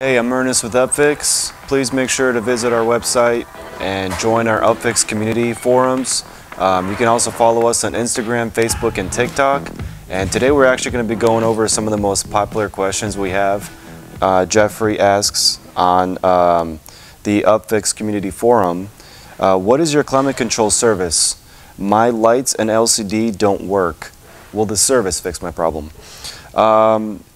Hey, I'm Ernest with UpFix. Please make sure to visit our website and join our UpFix Community Forums. You can also follow us on Instagram, Facebook, and TikTok. And today we're actually going to be going over some of the most popular questions we have. Jeffrey asks on the UpFix Community Forum, what is your climate control service? My lights and LCD don't work. Will the service fix my problem?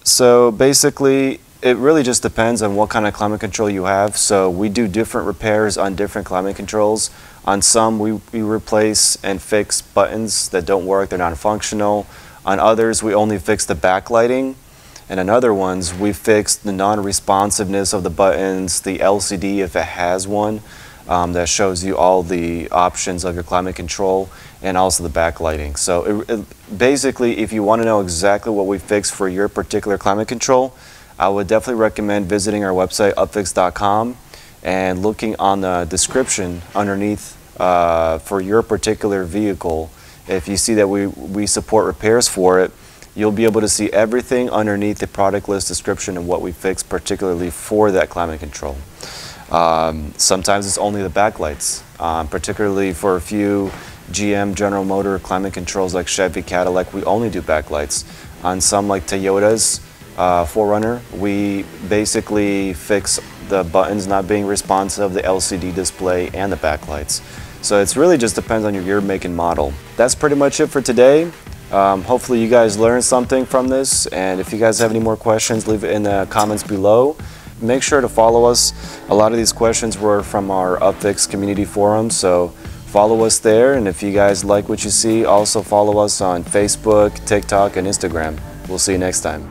So basically, it really just depends on what kind of climate control you have. So we do different repairs on different climate controls. On some, we replace and fix buttons that don't work, they're non-functional. On others, we only fix the backlighting. And on other ones, we fix the non-responsiveness of the buttons, the LCD if it has one, that shows you all the options of your climate control, and also the backlighting. So basically, if you want to know exactly what we fix for your particular climate control, I would definitely recommend visiting our website, upfix.com, and looking on the description underneath for your particular vehicle. If you see that we support repairs for it, you'll be able to see everything underneath the product list description and what we fix particularly for that climate control. Sometimes it's only the backlights, particularly for a few GM, General Motor climate controls like Chevy, Cadillac, we only do backlights. On some like Toyota's, 4Runner, we basically fix the buttons not being responsive, the LCD display, and the backlights. So it's really just depends on your year, make, and model. That's pretty much it for today. Hopefully you guys learned something from this, and if you guys have any more questions, leave it in the comments below. Make sure to follow us. A lot of these questions were from our UpFix Community Forum, so follow us there, and if you guys like what you see, also follow us on Facebook, TikTok, and Instagram. We'll see you next time.